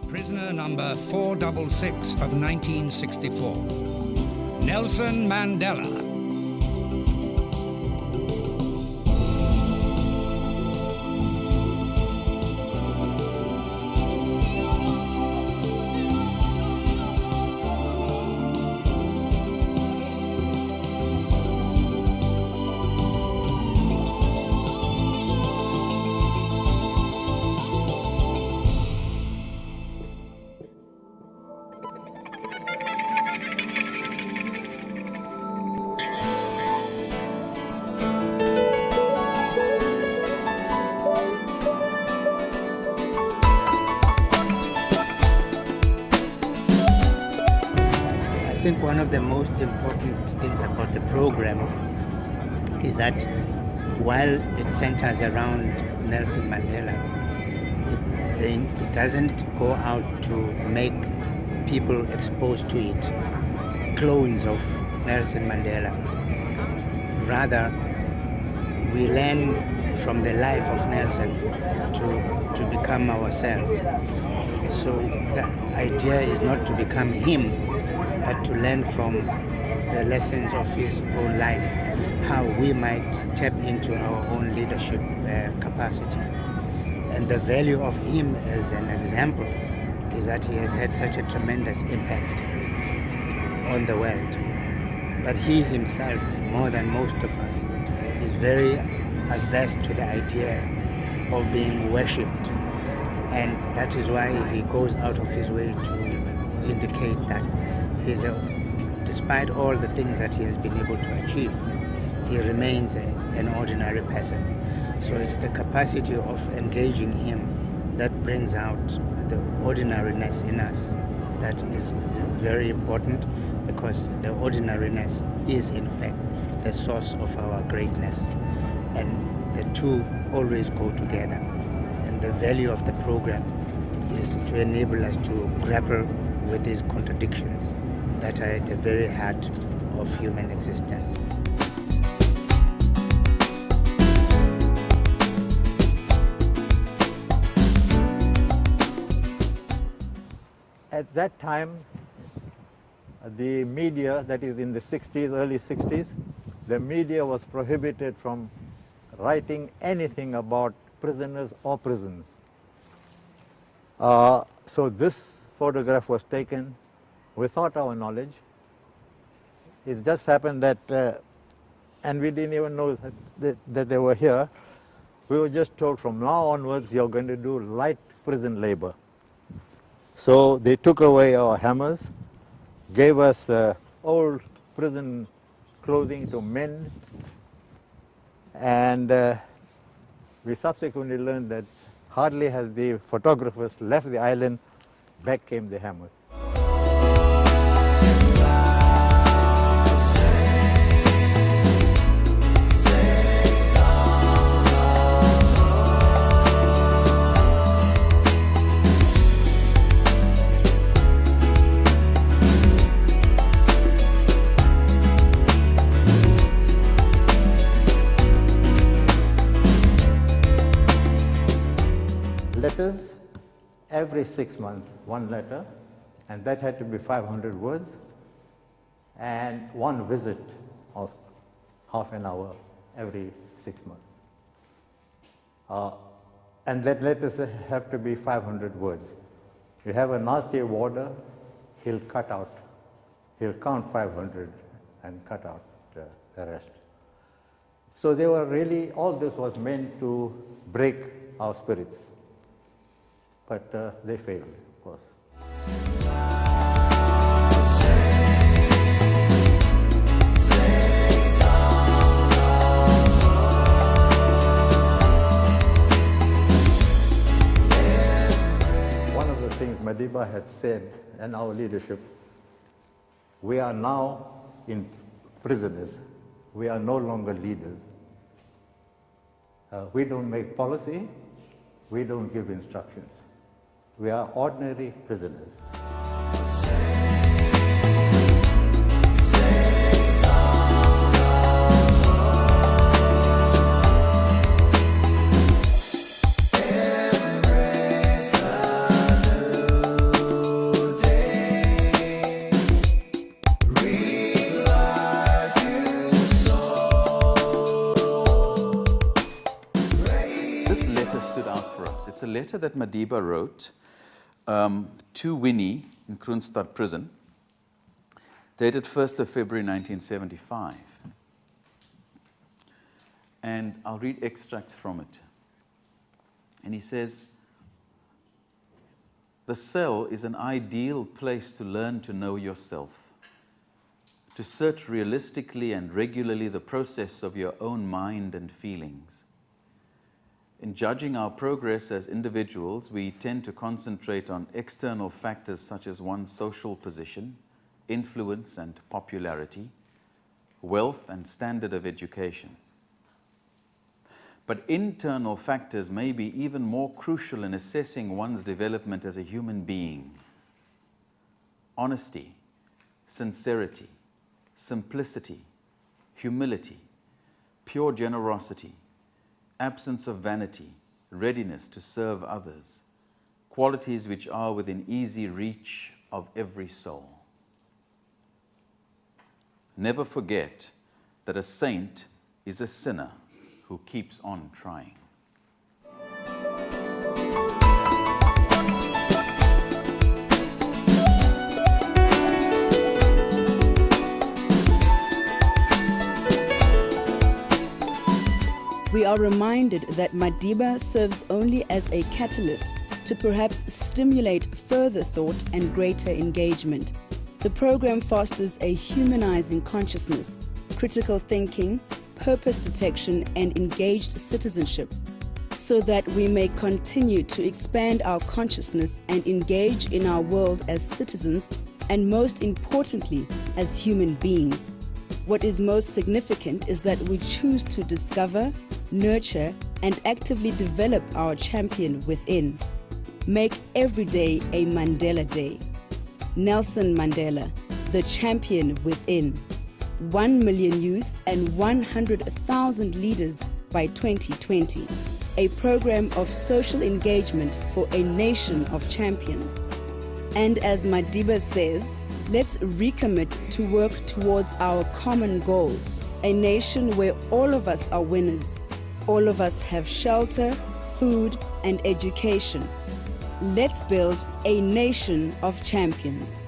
Prisoner number 466 of 1964, Nelson Mandela. I think one of the most important things about the program is that while it centers around Nelson Mandela, it doesn't go out to make people exposed to it clones of Nelson Mandela. Rather, we learn from the life of Nelson to become ourselves. So the idea is not to become him, but to learn from the lessons of his own life, how we might tap into our own leadership capacity. And the value of him as an example is that he has had such a tremendous impact on the world. But he himself, more than most of us, is very averse to the idea of being worshipped. And that is why he goes out of his way to indicate that despite all the things that he has been able to achieve, he remains an ordinary person. So it's the capacity of engaging him that brings out the ordinariness in us that is very important, because the ordinariness is in fact the source of our greatness, and the two always go together. And the value of the program is to enable us to grapple with these contradictions that are at the very heart of human existence. At that time, the media, that is in the 60s, early 60s, the media was prohibited from writing anything about prisoners or prisons. So this photograph was taken without our knowledge. It just happened that, and we didn't even know that they were here. We were just told from now onwards you're going to do light prison labor. So they took away our hammers, gave us old prison clothing to mend, and we subsequently learned that hardly has the photographers left the island, back came the hammers. Letters, every 6 months, one letter, and that had to be 500 words, and one visit of half an hour every 6 months. And that letters have to be 500 words. You have a nasty warder, he'll count 500 and cut out the rest. So they were really, all this was meant to break our spirits. But they failed, of course. One of the things Madiba had said, and our leadership, we are now in prisoners. We are no longer leaders. We don't make policy. We don't give instructions. We are ordinary prisoners. It's a letter that Madiba wrote to Winnie in Kroonstad prison, dated 1st of February 1975. And I'll read extracts from it. And he says, "The cell is an ideal place to learn to know yourself, to search realistically and regularly the process of your own mind and feelings. In judging our progress as individuals, we tend to concentrate on external factors such as one's social position, influence and popularity, wealth and standard of education. But internal factors may be even more crucial in assessing one's development as a human being. Honesty, sincerity, simplicity, humility, pure generosity, absence of vanity, readiness to serve others, qualities which are within easy reach of every soul. Never forget that a saint is a sinner who keeps on trying." We are reminded that Madiba serves only as a catalyst to perhaps stimulate further thought and greater engagement. The program fosters a humanizing consciousness, critical thinking, purpose detection, and engaged citizenship, so that we may continue to expand our consciousness and engage in our world as citizens, and most importantly, as human beings. What is most significant is that we choose to discover, nurture, and actively develop our champion within. Make every day a Mandela Day. Nelson Mandela, the champion within. 1 million youth and 100,000 leaders by 2020. A program of social engagement for a nation of champions. And as Madiba says, let's recommit to work towards our common goal, a nation where all of us are winners. All of us have shelter, food, and education. Let's build a nation of champions.